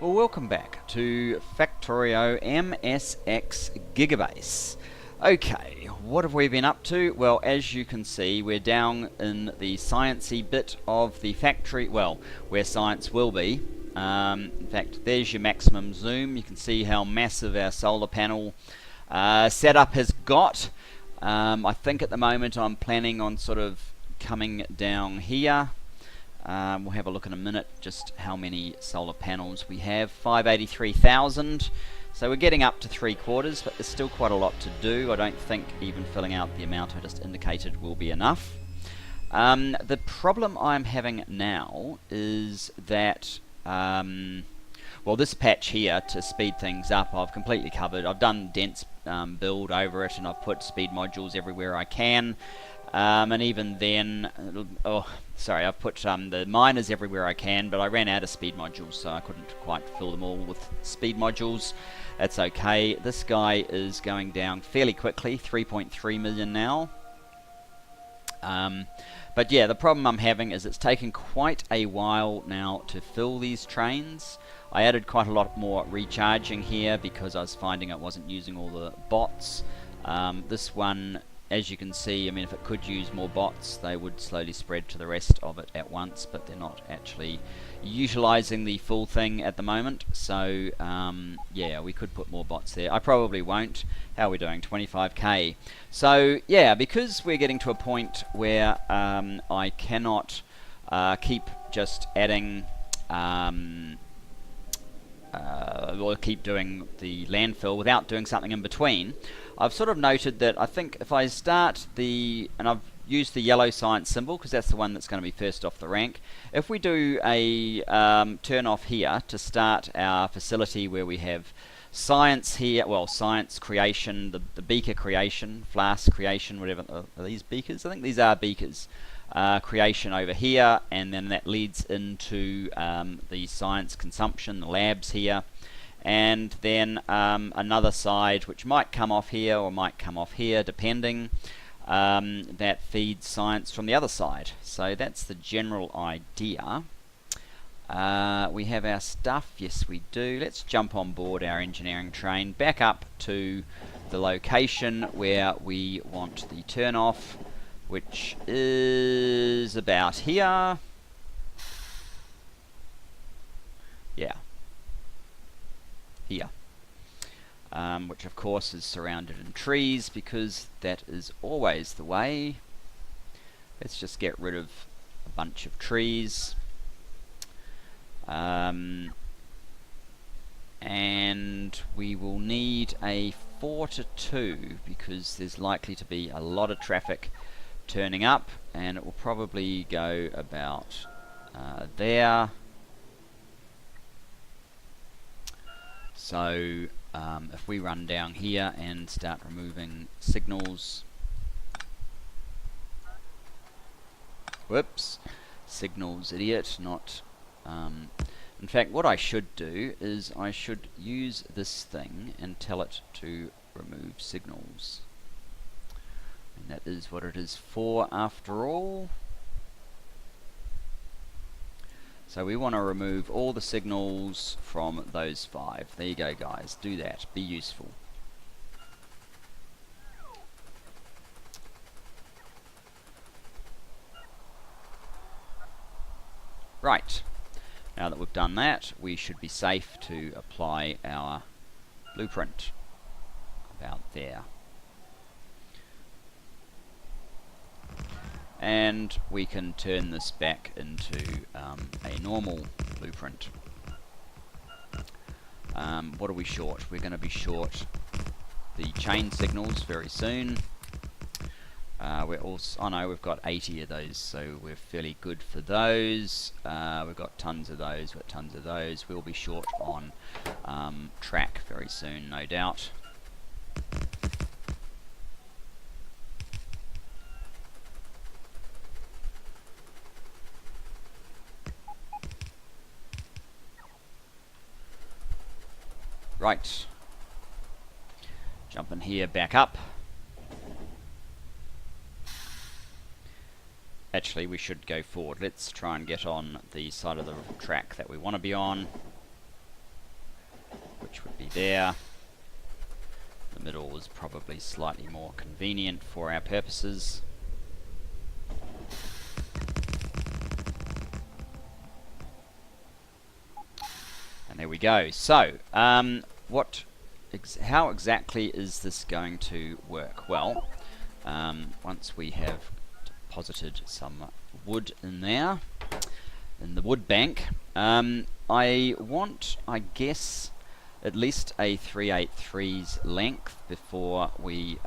Well, welcome back to Factorio MSX Gigabase. Okay, what have we been up to? Well, as you can see, we're down in the sciencey bit of the factory, well, where science will be. In fact, there's your maximum zoom. You can see how massive our solar panel setup has got. I think at the moment I'm planning on sort of coming down here. We'll have a look in a minute just how many solar panels we have. 583,000. So we're getting up to 3/4, but there's still quite a lot to do. I don't think even filling out the amount I just indicated will be enough. The problem I'm having now is that well, this patch here, to speed things up, I've completely covered. I've done dense build over it, and I've put speed modules everywhere I can. And even then, I've put the miners everywhere I can, but I ran out of speed modules, so I couldn't quite fill them all with speed modules. That's okay. This guy is going down fairly quickly, 3.3 million now. But yeah, the problem I'm having is it's taken quite a while now to fill these trains. I added quite a lot more recharging here because I was finding it wasn't using all the bots. This one, as you can see, I mean, if it could use more bots, they would slowly spread to the rest of it at once, but they're not actually utilizing the full thing at the moment. So yeah, we could put more bots there. I probably won't. How are we doing? 25k. So yeah, because we're getting to a point where I cannot keep just adding or keep doing the landfill without doing something in between, I've sort of noted that I think if I start and I've used the yellow science symbol because that's the one that's going to be first off the rank. If we do a turn off here to start our facility where we have science here, well, science creation, the beaker creation, flask creation, whatever, are these beakers? I think these are beakers. Creation over here, and then that leads into the science consumption, the labs here, and then another side which might come off here or might come off here depending, that feeds science from the other side. So that's the general idea. We have our stuff, yes we do. Let's jump on board our engineering train back up to the location where we want the turn off, which is about here. Yeah. Here. Which of course is surrounded in trees because that is always the way. Let's just get rid of a bunch of trees. And we will need a 4-to-2 because there's likely to be a lot of traffic turning up, and it will probably go about there. So if we run down here and start removing signals, whoops, signals idiot, not in fact what I should do is I should use this thing and tell it to remove signals. And that is what it is for after all. So we want to remove all the signals from those 5. There you go guys, do that, be useful. Right, now that we've done that, we should be safe to apply our blueprint about there. And we can turn this back into a normal blueprint. What are we short? We're going to be short the chain signals very soon. We're also, oh no, we've got 80 of those, so we're fairly good for those. We've got tons of those, we've got tons of those. We'll be short on track very soon, no doubt. Right, jump in here, back up. Actually, we should go forward. Let's try and get on the side of the track that we want to be on. which would be there. The middle was probably slightly more convenient for our purposes. And there we go. So, how exactly is this going to work? Well, once we have deposited some wood in there, in the wood bank, I want, I guess, at least a 3/8 length before we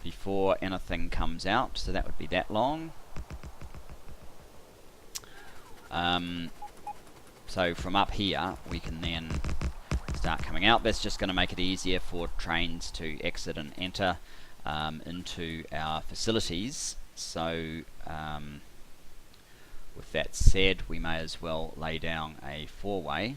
before anything comes out. So that would be that long. So from up here we can then start coming out. That's just going to make it easier for trains to exit and enter into our facilities. So with that said, we may as well lay down a four-way.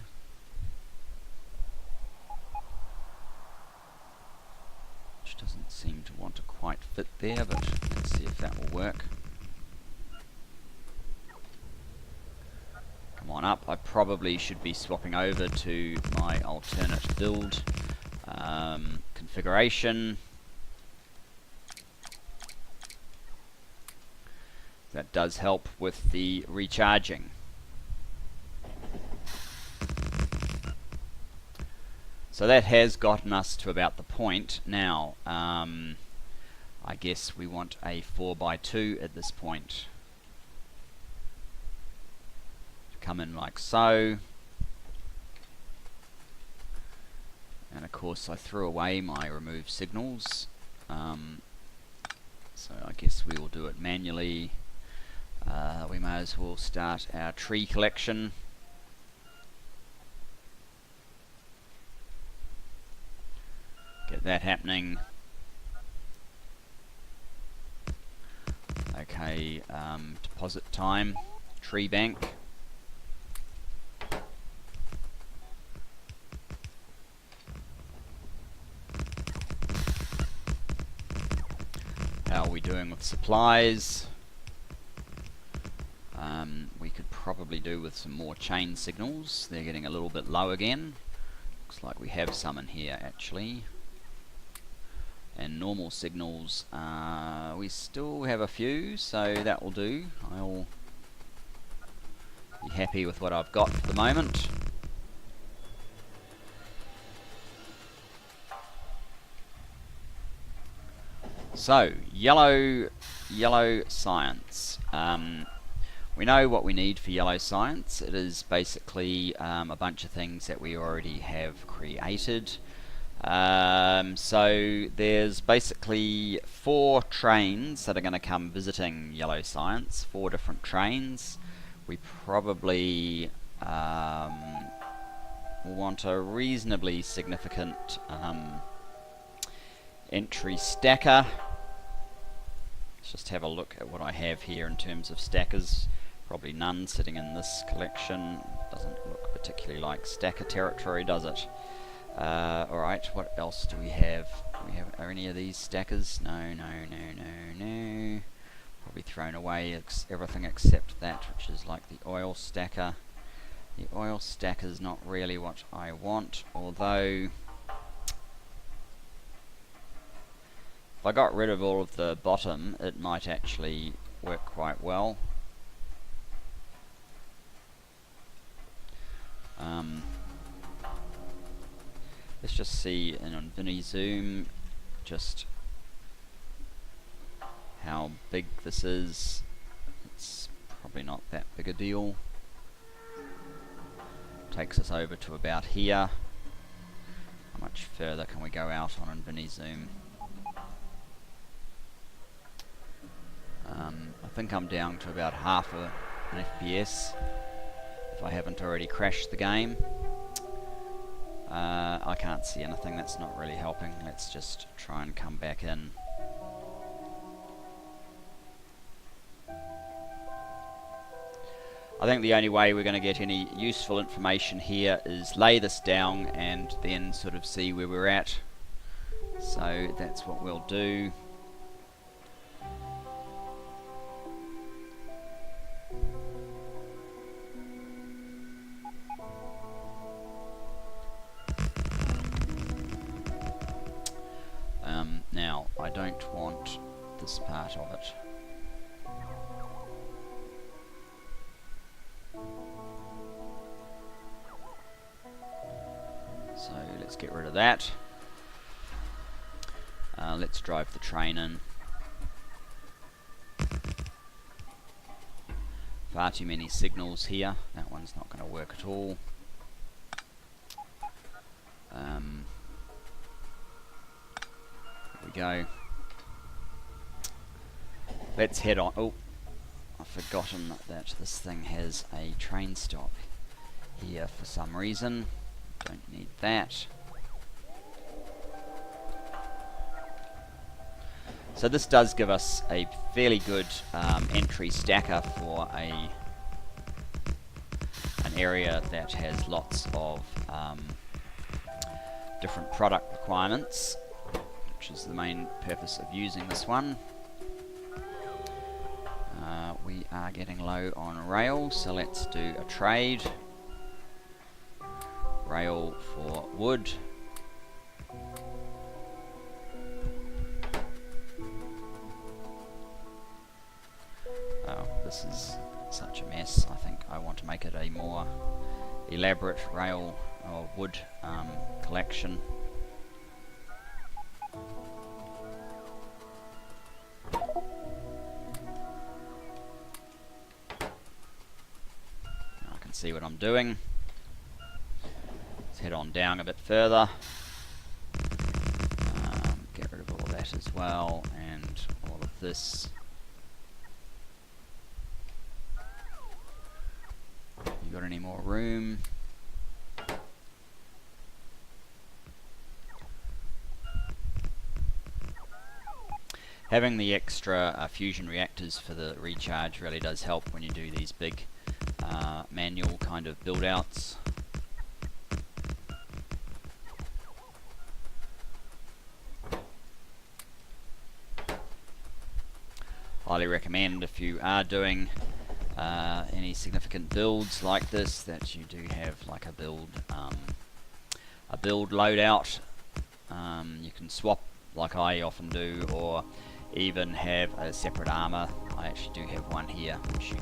Which doesn't seem to want to quite fit there, but let's see if that will work. Come on up. I probably should be swapping over to my alternate build configuration. That does help with the recharging. So that has gotten us to about the point. Now, I guess we want a 4x2 at this point. Come in like so. And of course I threw away my remove signals. So I guess we will do it manually. We may as well start our tree collection. Get that happening. Okay, deposit time, tree bank. How are we doing with supplies? We could probably do with some more chain signals. They're getting a little bit low again. Looks like we have some in here actually. And normal signals, we still have a few, so that will do. I'll be happy with what I've got for the moment. So, yellow science. We know what we need for yellow science. It is basically a bunch of things that we already have created. So there's basically 4 trains that are going to come visiting yellow science, 4 different trains. We probably want a reasonably significant entry stacker. Let's just have a look at what I have here in terms of stackers. Probably none sitting in this collection. Doesn't look particularly like stacker territory, does it? Alright, what else do we have? Are any of these stackers? No. Probably thrown away everything except that, which is like the oil stacker. The oil stacker is not really what I want, although if I got rid of all of the bottom, it might actually work quite well. Let's just see on Vini Zoom just how big this is. It's probably not that big a deal. Takes us over to about here. How much further can we go out on Vini Zoom? I think I'm down to about half an FPS if I haven't already crashed the game. I can't see anything, that's not really helping. Let's just try and come back in. I think the only way we're going to get any useful information here is lay this down and then sort of see where we're at. So that's what we'll do. this part of it. So let's get rid of that. Let's drive the train in. Far too many signals here. That one's not going to work at all. There we go. Let's head on. Oh, I've forgotten that this thing has a train stop here for some reason. Don't need that. So this does give us a fairly good entry stacker for an area that has lots of different product requirements, which is the main purpose of using this one. We are getting low on rail, so let's do a trade. Rail for wood. Oh, this is such a mess. I think I want to make it a more elaborate rail or wood collection. I can see what I'm doing. Let's head on down a bit further. Get rid of all of that as well, and all of this. You got any more room? Having the extra fusion reactors for the recharge really does help when you do these big manual kind of build outs. Highly recommend, if you are doing any significant builds like this, that you do have like a build loadout. You can swap like I often do, or even have a separate armor. I actually do have one here, which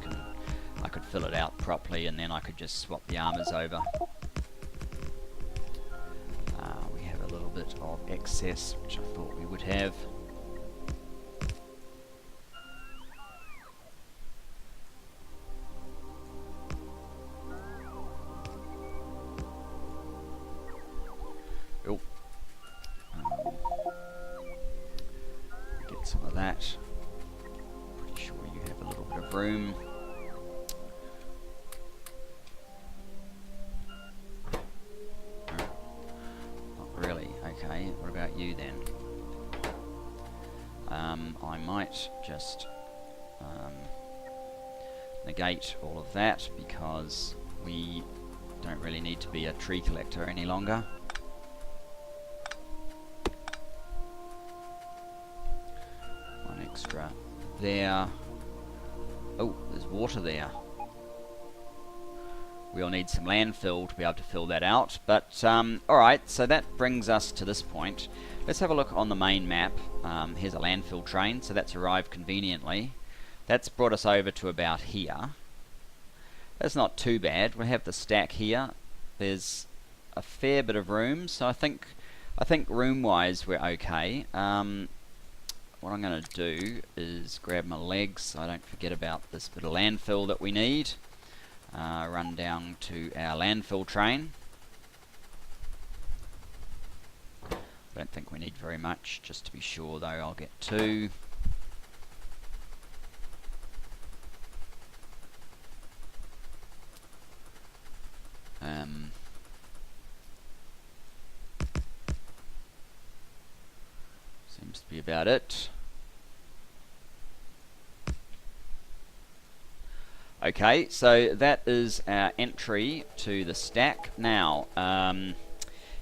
I could fill it out properly, and then I could just swap the armors over. We have a little bit of excess, which I thought we would have. Oh. Get some of that. Pretty sure you have a little bit of room. Not really. Okay, what about you then? I might just negate all of that, because we don't really need to be a tree collector any longer. One extra there. Oh, there's water there. We'll need some landfill to be able to fill that out, but alright, so that brings us to this point. Let's have a look on the main map. Here's a landfill train, so that's arrived conveniently. That's brought us over to about here. That's not too bad. We have the stack here. There's a fair bit of room, so I think room-wise we're okay. What I'm going to do is grab my legs so I don't forget about this bit of landfill that we need. Run down to our landfill train. I don't think we need very much, just to be sure though. I'll get 2. Seems to be about it. Okay, so that is our entry to the stack. Now,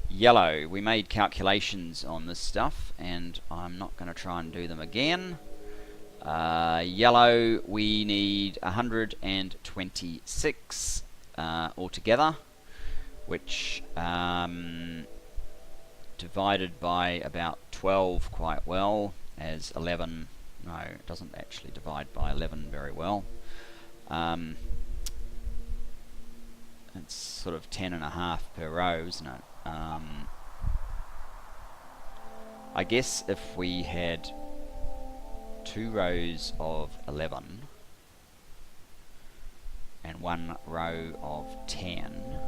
yellow, we made calculations on this stuff, and I'm not going to try and do them again. Yellow, we need 126 altogether, which divided by about 12 quite well as 11 No, it doesn't actually divide by 11 very well. It's sort of 10.5 per row, isn't it? I guess if we had 2 rows of 11 and 1 row of 10,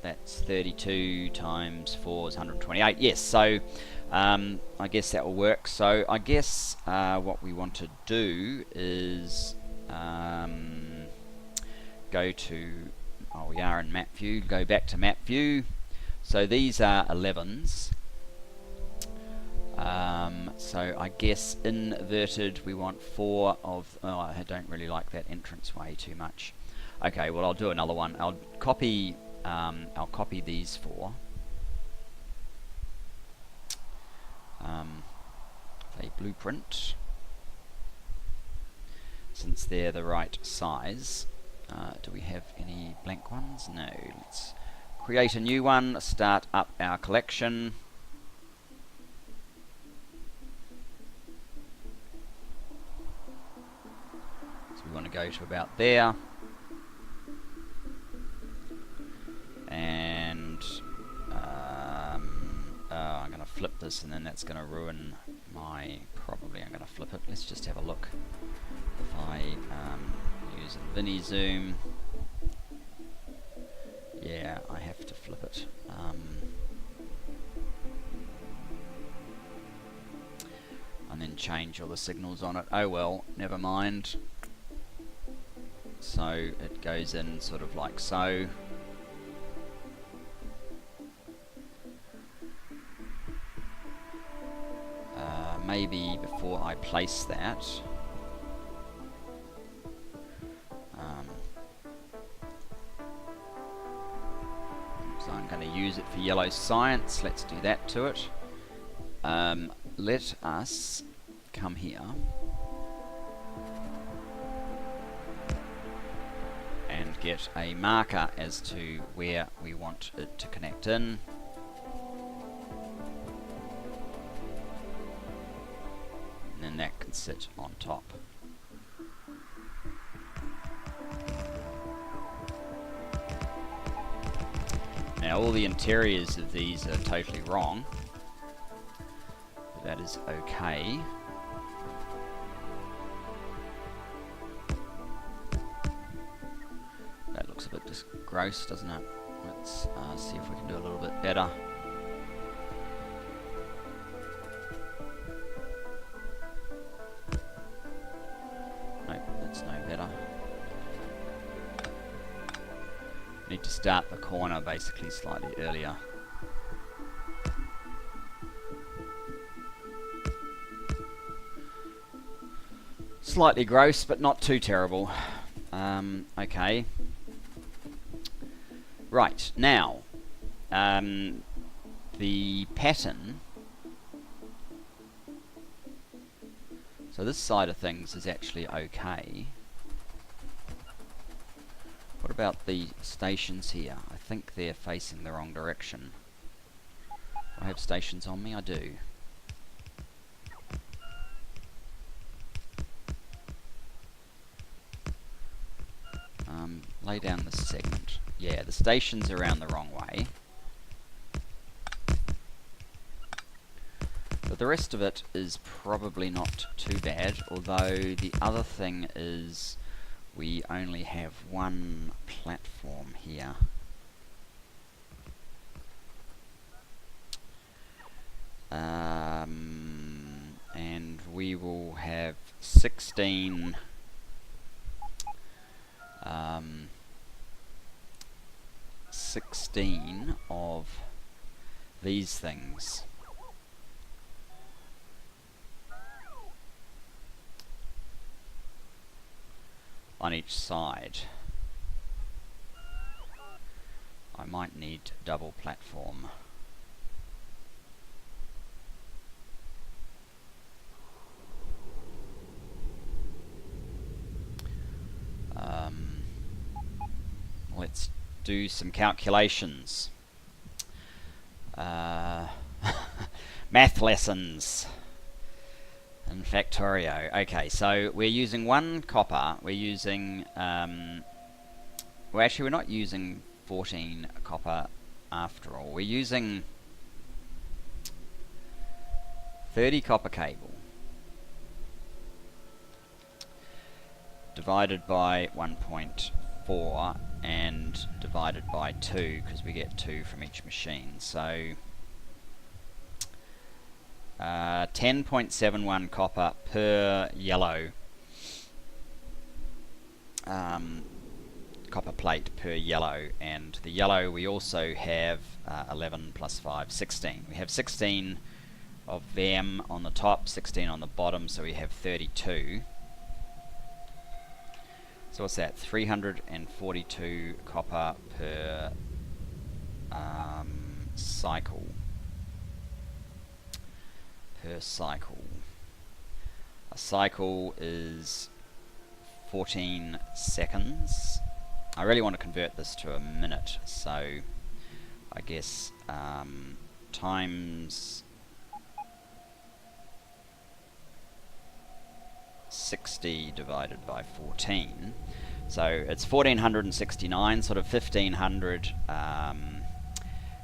that's 32 times 4 is 128. Yes, so I guess that will work. So I guess what we want to do is go to, we are in map view, go back to map view. So these are 11s. So I guess inverted we want 4 of, I don't really like that entrance way too much. Okay, well I'll do another one. I'll copy these 4. Say blueprint. Since they're the right size. Do we have any blank ones? No. Let's create a new one, start up our collection. So we want to go to about there. And I'm going to flip this, and then that's going to ruin my, probably I'm going to flip it. Let's just have a look. If I use a Vini zoom, yeah, I have to flip it. And then change all the signals on it. Oh well, never mind. So it goes in sort of like so. Maybe before I place that, so I'm going to use it for yellow science. Let's do that to it. Let us come here and get a marker as to where we want it to connect in. And then that can sit on top. Now all the interiors of these are totally wrong, but that is okay. That looks a bit gross, doesn't it? Let's see if we can do a little bit better. Need to start the corner basically slightly earlier. Slightly gross, but not too terrible. Okay. Right, now, the pattern. So this side of things is actually okay. What about the stations here? I think they're facing the wrong direction. Do I have stations on me? I do. Lay down the segment. Yeah, the station's around the wrong way. But the rest of it is probably not too bad, although the other thing is we only have one platform here. And we will have 16 16 of these things. On each side. I might need double platform. Let's do some calculations. math lessons in Factorio. Okay, so we're using 1 copper. We're using well, actually we're not using 14 copper after all. We're using 30 copper cable divided by 1.4 and divided by 2, because we get 2 from each machine. So 10.71 copper per yellow copper plate per yellow, and the yellow we also have 11 plus 5, 16. We have 16 of them on the top, 16 on the bottom, so we have 32. So what's that? 342 copper per cycle. A cycle is 14 seconds. I really want to convert this to a minute, so I guess times 60 divided by 14. So it's 1469, sort of 1500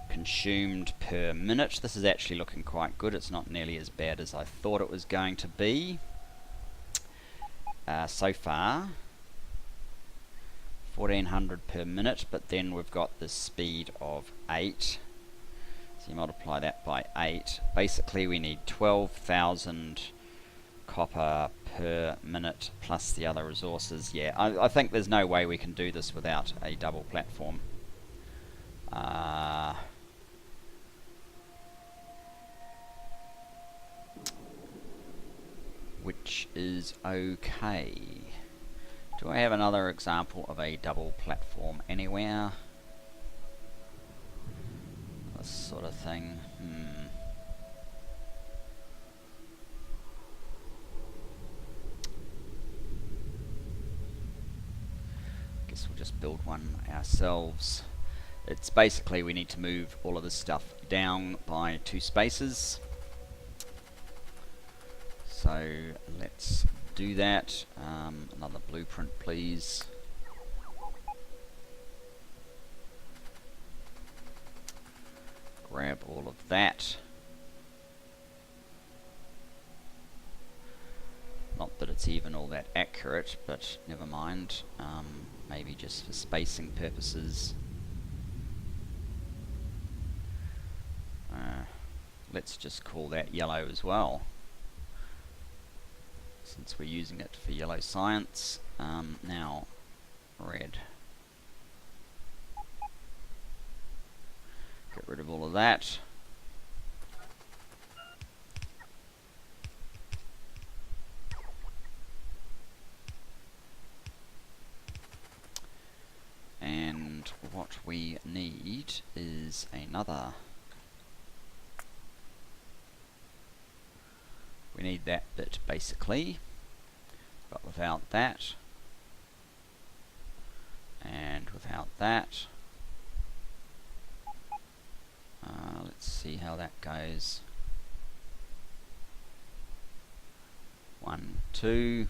consumed per minute. This is actually looking quite good. It's not nearly as bad as I thought it was going to be so far. 1400 per minute, but then we've got the speed of 8. So you multiply that by 8. Basically we need 12,000 copper per minute plus the other resources. Yeah, I think there's no way we can do this without a double platform. Which is okay. Do I have another example of a double platform anywhere? This sort of thing. Guess we'll just build one ourselves. It's basically we need to move all of this stuff down by 2 spaces. So let's do that. Another blueprint, please. Grab all of that. Not that it's even all that accurate, but never mind. Maybe just for spacing purposes. Let's just call that yellow as well, since we're using it for yellow science. Now red. Get rid of all of that. And what we need is another. We need that bit basically, but without that, and without that. Let's see how that goes. 1, 2.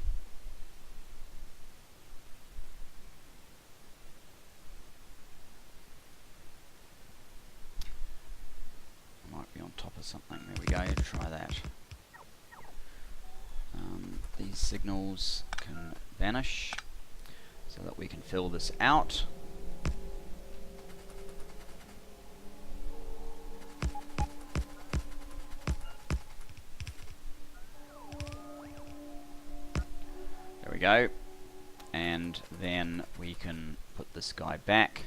Might be on top of something. There we go. Try that. These signals can vanish so that we can fill this out. There we go. And then we can put this guy back.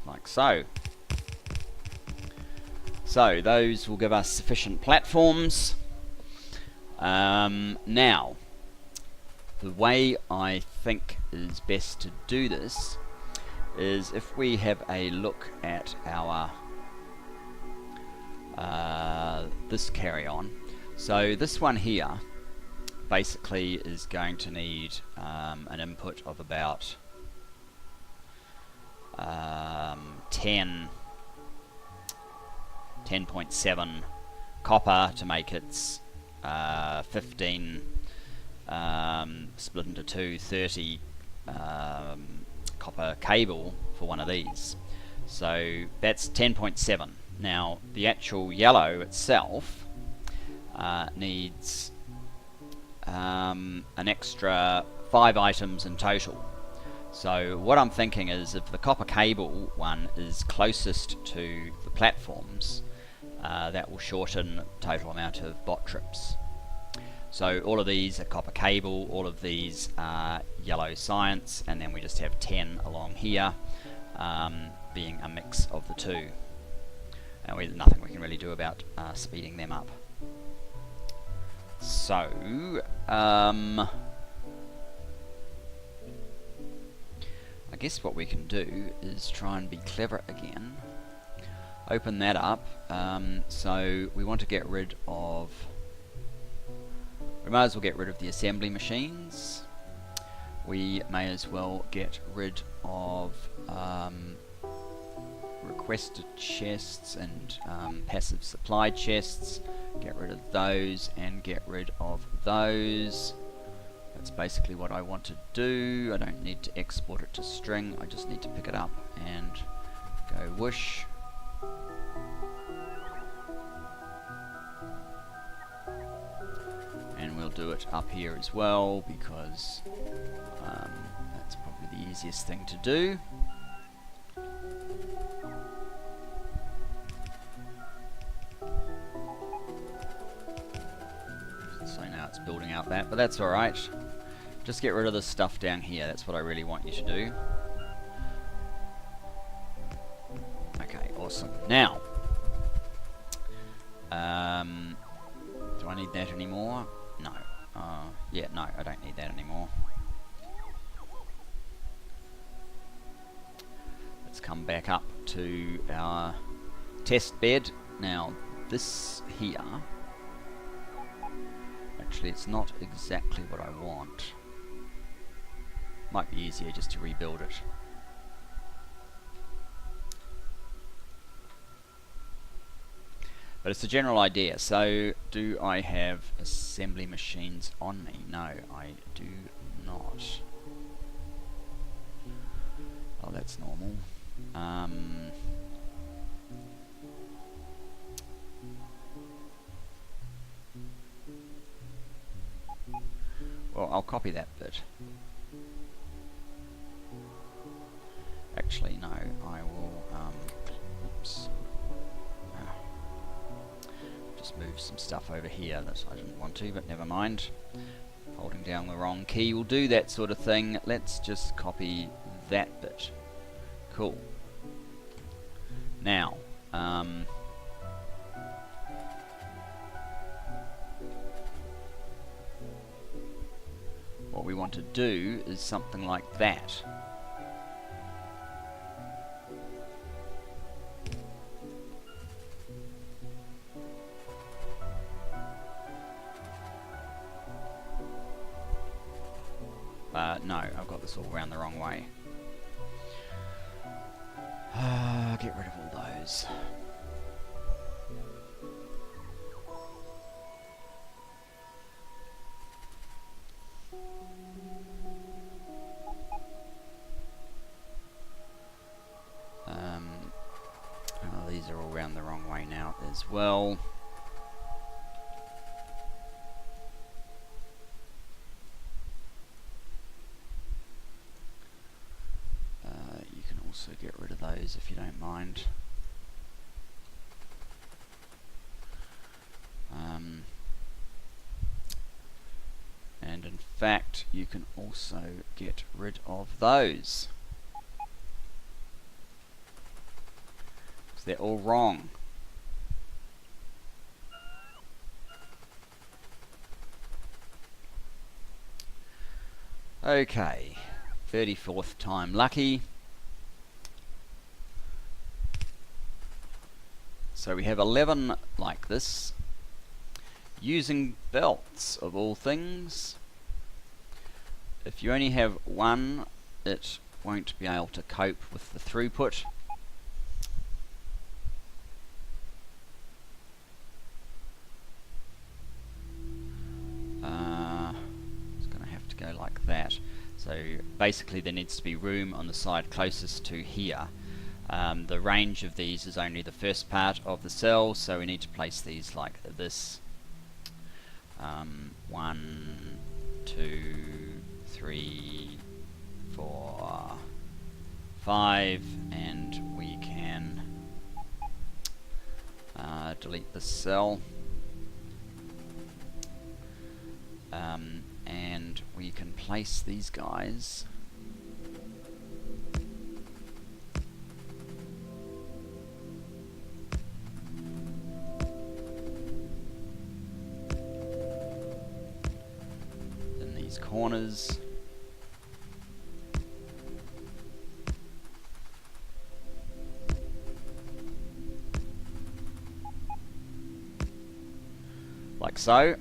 Like so. So those will give us sufficient platforms. Now, the way I think is best to do this is if we have a look at our this carry-on. So this one here basically is going to need an input of about 10.7 copper to make its 15 split into two 30 copper cable for one of these. So that's 10.7. Now the actual yellow itself needs an extra 5 items in total. So what I'm thinking is, if the copper cable one is closest to the platforms, that will shorten the total amount of bot trips. So all of these are copper cable, all of these are yellow science, and then we just have 10 along here, being a mix of the two. And nothing we can really do about speeding them up. So, I guess what we can do is try and be clever again. Open that up. So we want to get rid of... We might as well get rid of the assembly machines. We may as well get rid of requested chests and passive supply chests. Get rid of those and get rid of those. That's basically what I want to do. I don't need to export it to string, I just need to pick it up and go whoosh. And we'll do it up here as well, because that's probably the easiest thing to do. So now it's building out that, but that's alright. Just get rid of the stuff down here, that's what I really want you to do. Okay, awesome. Now, do I need that anymore? No. Yeah, no, I don't need that anymore. Let's come back up to our test bed. Now, this here, actually it's not exactly what I want. Might be easier just to rebuild it. But it's the general idea. So, do I have assembly machines on me? No, I do not. Oh, that's normal. Well, I'll copy that bit. Actually, no, I will, oops. Just move some stuff over here that I didn't want to, but never mind. Holding down the wrong key will do that sort of thing. Let's just copy that bit. Cool. Now, what we want to do is something like that. No, I've got this all around the wrong way. Get rid of all those. These are all around the wrong way now as well. You can also get rid of those if you don't mind. And in fact, you can also get rid of those. They're all wrong. Okay, 34th time lucky. So we have 11 like this. using belts of all things. If you only have one, it won't be able to cope with the throughput. It's going to have to go like that. So basically there needs to be room on the side closest to here. The range of these is only the first part of the cell, so we need to place these like this. 1, 2, 3, 4, 5, and we can delete this cell. And we can place these guys in these corners. Like so.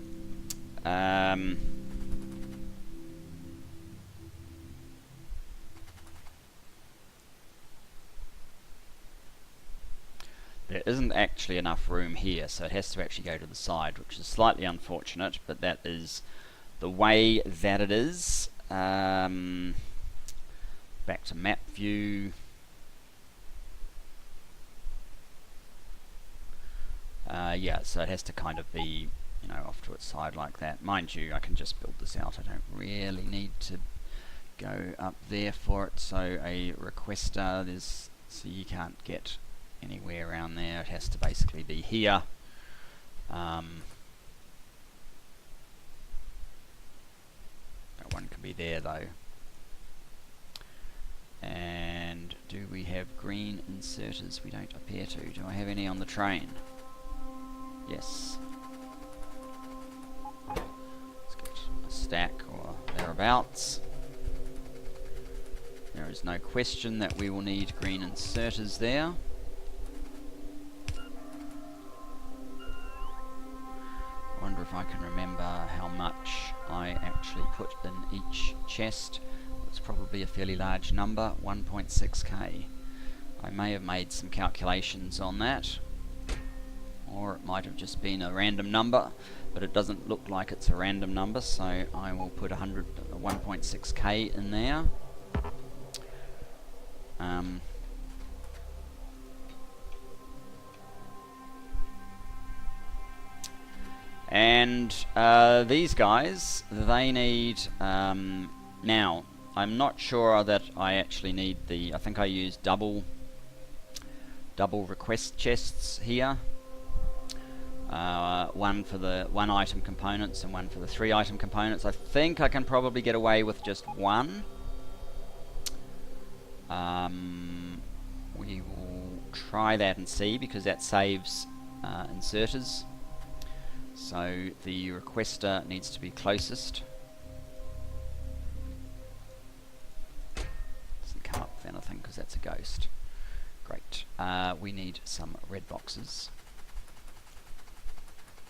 There isn't actually enough room here, so it has to actually go to the side, which is slightly unfortunate, but that is the way that it is. Back to map view. Yeah, so it has to kind of be, you know, off to its side like that. Mind you, I can just build this out. I don't really need to go up there for it. So a requester, so you can't get anywhere around there. It has to basically be here. That one can be there though. And do we have green inserters? We don't appear to. Do I have any on the train? Yes. Let's get a stack or thereabouts. There is no question that we will need green inserters there. I wonder if I can remember how much I actually put in each chest. It's probably a fairly large number, 1.6k. I may have made some calculations on that, or it might have just been a random number, but it doesn't look like it's a random number, so I will put 1.6k in there. And these guys, they need, now, I'm not sure that I actually need I think I used double request chests here. One for the 1 item components and one for the 3 item components. I think I can probably get away with just one. We will try that and see, because that saves inserters. So the requester needs to be closest. Doesn't come up with anything because that's a ghost. Great. We need some red boxes.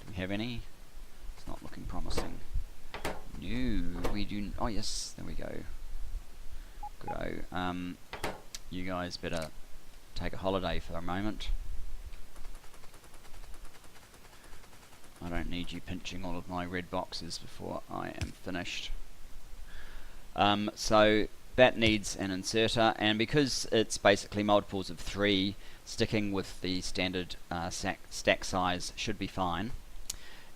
Do we have any? It's not looking promising. No, we do. Oh yes, there we go. Good. You guys better take a holiday for a moment. I don't need you pinching all of my red boxes before I am finished. So that needs an inserter, and because it's basically multiples of 3, sticking with the standard stack size should be fine.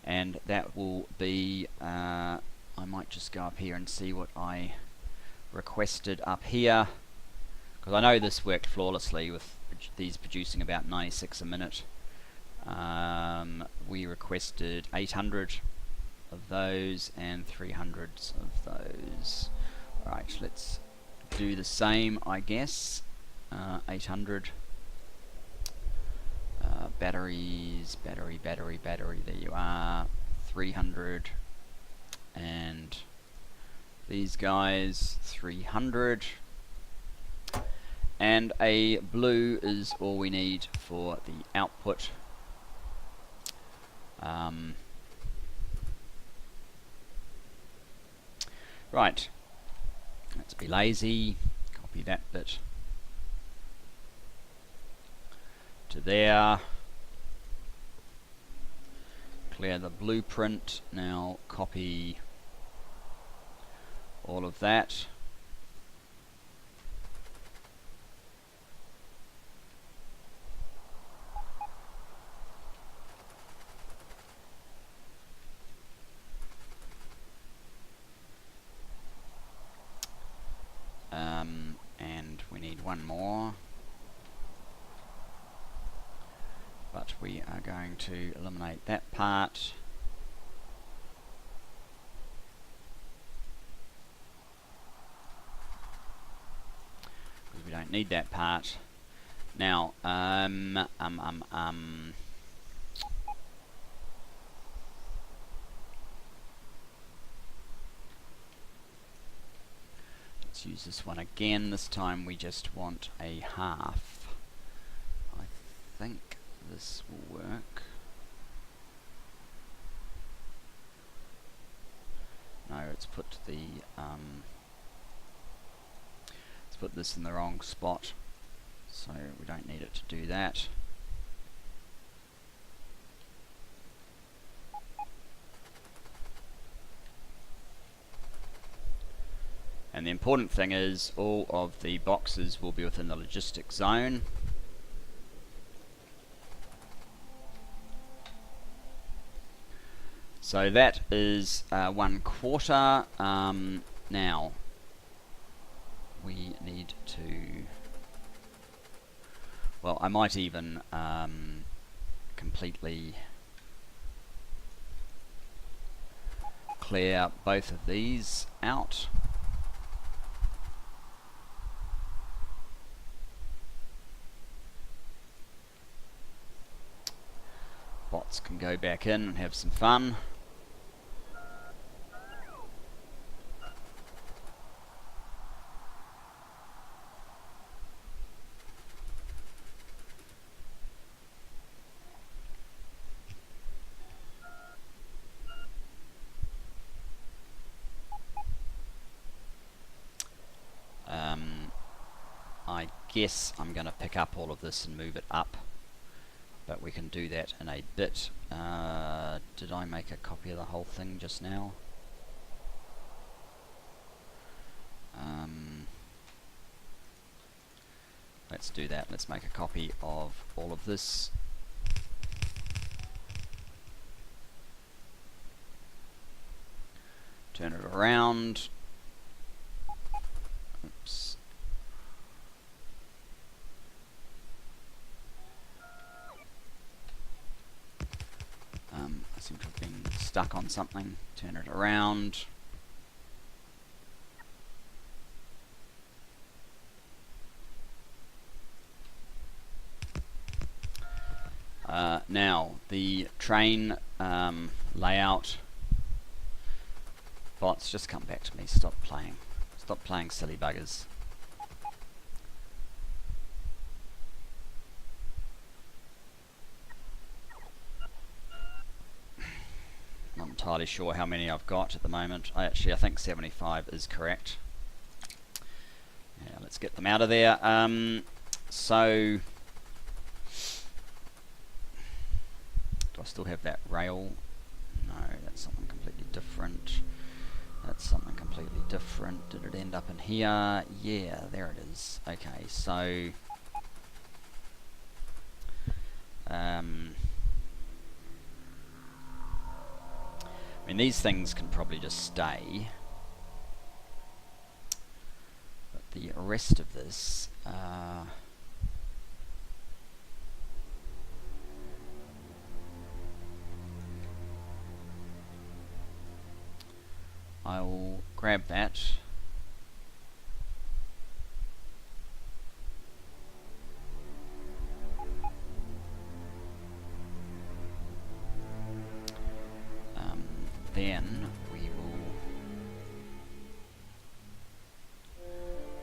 And that will be, I might just go up here and see what I requested up here, because I know this worked flawlessly with these producing about 96 a minute. We requested 800 of those and 300s of those. Alright, let's do the same, I guess. 800 batteries, battery, there you are. 300, and these guys 300, and a blue is all we need for the output. Right, let's be lazy, copy that bit to there, clear the blueprint, now copy all of that. And we need one more, but we are going to eliminate that part. Because we don't need that part. Now, let's use this one again. This time we just want a half. I think this will work. No, it's put the let's put this in the wrong spot, so we don't need it to do that. And the important thing is all of the boxes will be within the logistics zone. So that is 1/4. Now we need to, well, I might even completely clear both of these out. Bots can go back in and have some fun. I guess I'm going to pick up all of this and move it up, but we can do that in a bit. Did I make a copy of the whole thing just now? Let's do that. Let's make a copy of all of this. Turn it around. Oops. I seem to have been stuck on something. Turn it around. Now, the train layout. Bots, just come back to me. Stop playing. Stop playing silly buggers. Not entirely sure how many I've got at the moment. I think 75 is correct. Yeah, let's get them out of there. So, do I still have that rail? No, that's something completely different. That's something completely different. Did it end up in here? Yeah, there it is. Okay, so I mean, these things can probably just stay, but the rest of this I will grab that. Then we will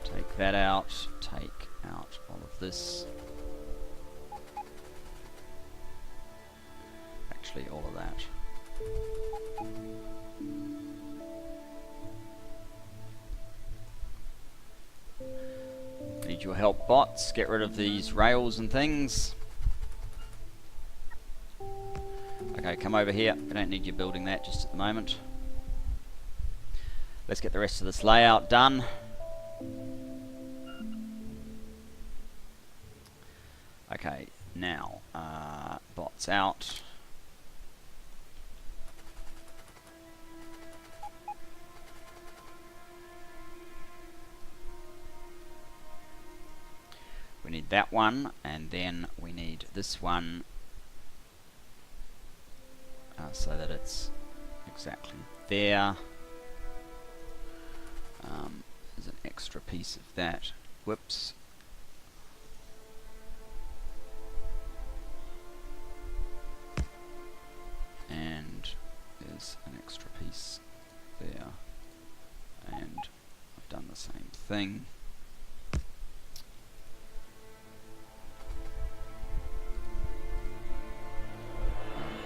take that out, take out all of this. Actually, all of that. need your help, bots. Get rid of these rails and things. Okay, come over here. We don't need you building that just at the moment. Let's get the rest of this layout done. Okay, now bots out. We need that one, and then we need this one, so that it's exactly there. There's an extra piece of that. Whoops. And there's an extra piece there. And I've done the same thing.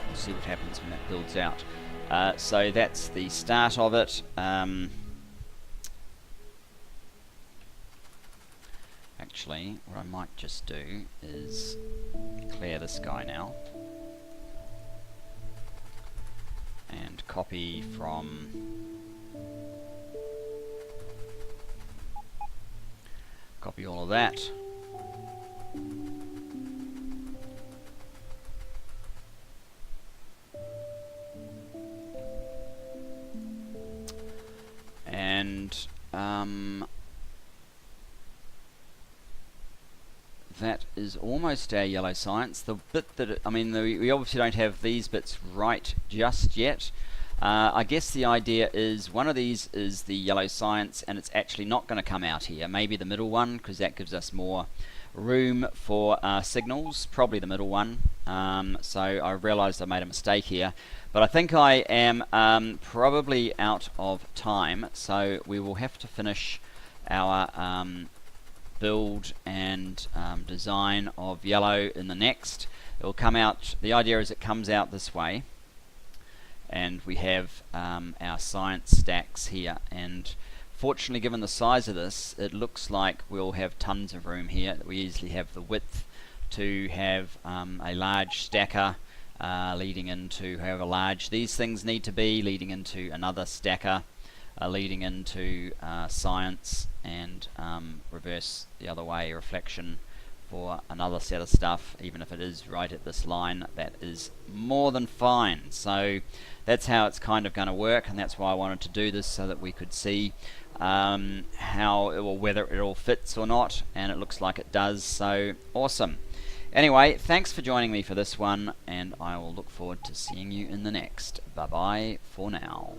We'll see what happens when that builds out. So that's the start of it. Actually, what I might just do is clear this guy now and copy from all of that. And that is almost our yellow science. The bit that, we obviously don't have these bits right just yet. I guess the idea is one of these is the yellow science, and it's actually not going to come out here. Maybe the middle one, because that gives us more room for signals. Probably the middle one. So I realized I made a mistake here. But I think I am probably out of time, so we will have to finish our build and design of yellow in the next. It will come out, the idea is it comes out this way, and we have our science stacks here, and fortunately, given the size of this, it looks like we'll have tons of room here. We easily have the width to have a large stacker leading into however large these things need to be, leading into another stacker, leading into science, and reverse the other way, reflection for another set of stuff. Even if it is right at this line, that is more than fine. So that's how it's kind of going to work, and that's why I wanted to do this, so that we could see how it will, whether it all fits or not, and it looks like it does. So awesome. Anyway, thanks for joining me for this one, and I will look forward to seeing you in the next. Bye bye for now.